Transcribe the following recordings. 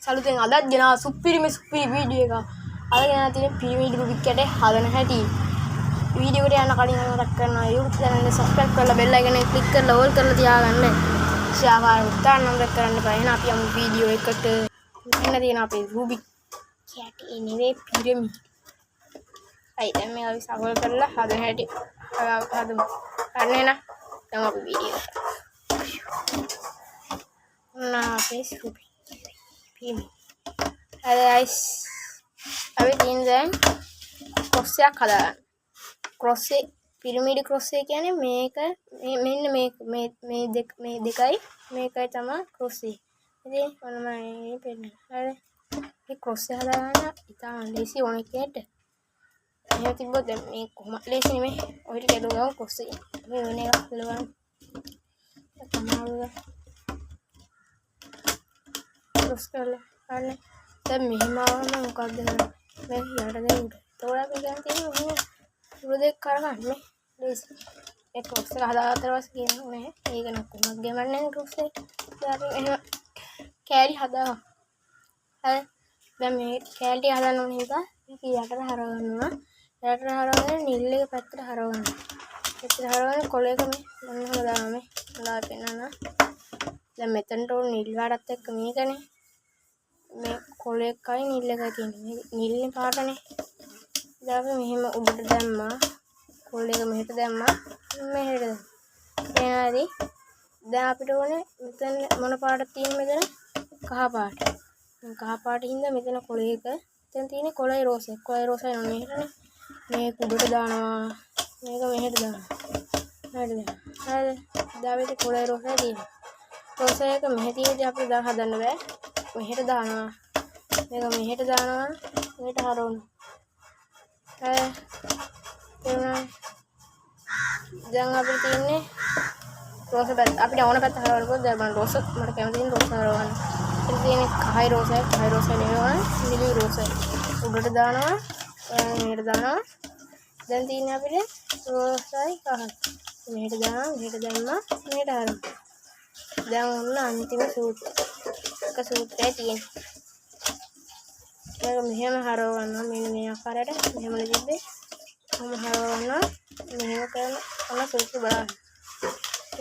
සලුතෙන් අදත් ගෙනා සුපිරිම වීඩියෝ එකක්. අද ගෙනා තියෙන පිරමීඩ් රුබික් කැටේ හදන හැටි. වීඩියෝ එකට යන කලින් මතක් කරනවා YouTube channel එක subscribe කරලා bell icon එක click කරලා all කරලා තියාගන්න. ශාවාර උත්තරන නම්බර් කරන්න එපා. එහෙනම් අපි යමු වීඩියෝ එකට. මෙන්න තියෙන අපේ රුබික් කැටේ නෙවෙයි පිරමීඩ්. අයි දැන් මේ අපි සමල් කරලා හදන හැටි හදමු. හරිනේ නා. දැන් අපි වීඩියෝ එකට. අපේ රුබික් පිරමීඩ්. හරි guys. අපි දැන් ක්‍රොස් එකක් හදාගන්න. ක්‍රොස් එක පිරමීඩ් ක්‍රොස් එක කියන්නේ මේක මෙන්න මේ දෙකයි මේකයි තමයි ක්‍රොස් එක. ඉතින් ඔන්න මම පෙන්නන්න. හරි. මේ ක්‍රොස් එක හදාගන්න ඉතාලම ලේසි ඕන කෙනෙක්ට. එහෙම තිබ්බොත් දැන් මේ කොහොමද ලේසි නෙමෙයි. ඔය ටික එළුවා ක්‍රොස් එක. මේ වෙන එකක් එළුවා. තමයි ක්‍රොස් කරලා හරි. දැන් මෙහෙම ආවම මොකක්ද කරන්නේ? මේ යට දෙන්න. ඒතකොට අපි දැන් තියෙන්නේ උරු දෙක කරගන්න මේ ලේසි. ඒ ක්‍රොස් එක හදාගත්තට පස්සේ කියන්නේ ඒක නම් කොහොමද ගෙවන්නේ ක්‍රොස් එක. දැන් අපි එහෙම කෑලි හදාගමු. හරි. දැන් මේ කෑලි හදන්න ඕන නිසා මේක යටට හරව ගන්නවා. යටට හරවගෙන නිල් එක පැත්තට හරව ගන්නවා. පැත්තට හරවගෙන කොළ එක මේ මොනවා දානවා මේ. දාලා පෙන්නන්න. දැන් මෙතනට ඕන නිල් පාටත් එක්ක මේකනේ. මේ කොළ එකයි නිල් එකයි තියෙන්නේ. නිල් පාටනේ. දැන් අපි මෙහෙම උඩට දැම්මා. කොළ එක මෙහෙට දැම්මා. මෙහෙට දැම්මා. හරි. දැන් අපිට ඕනේ මෙතන මොන පාටද තියෙන්නේ මෙතන? කහ පාට. කහ පාටින් හින්දා මෙතන කොළ එක. මෙතන තියෙන්නේ කොළයි රෝසයි. කොළයි රෝසයි නෝ මෙහෙටනේ. මේක උඩට දානවා. මේක මෙහෙට දානවා. හරිද? හරි. දැන් අපිට කොළයි රෝසයි තියෙනවා. රෝසයි එක මෙහෙ තියෙද්දි අපිට දැන් හදන්න බෑ. මෙහෙට දානවා. මේක මෙහෙට දානවා. මෙහෙට හරවනවා. දැන් අපිට තියෙන්නේ රෝස පැත්ත. අපිට ඕන පැත්ත හරවන්නකො දැන් මම රෝස මට කැමති රෝස හරවන්න. ඉතින් තියෙන්නේ කහයි රෝසයි නෙවෙයි නිලි රෝසයි. උඩට දානවා. මෙහෙට දානවා. දැන් තියෙන්නේ අපිට රෝසයි කහයි. මෙහෙට දානවා. මෙහෙට දැම්මා. මෙහෙට හරවනවා. දැන් ඔන්න අන්තිම සූත්‍රය. එක සූත්‍රය තියෙනවා. මේක මෙහෙම හරව ගන්නවා මෙන්න මේ ආකාරයට මෙහෙම නෙජිද්දේ මම හරව ගන්නවා මෙහෙම කරන ඔන්න සූත්‍රය බලන්න.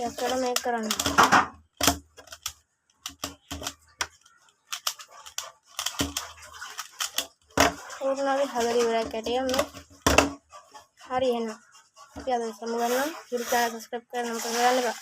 ඒක කරලා මේක කරන්න. ඕනවාගේ හදලා ඉවරයි කැටිය මේ. හරි එහෙනම් අපි අද සමු ගන්නවා. YouTube channel subscribe කරන්න මතක කරගන්න එපා.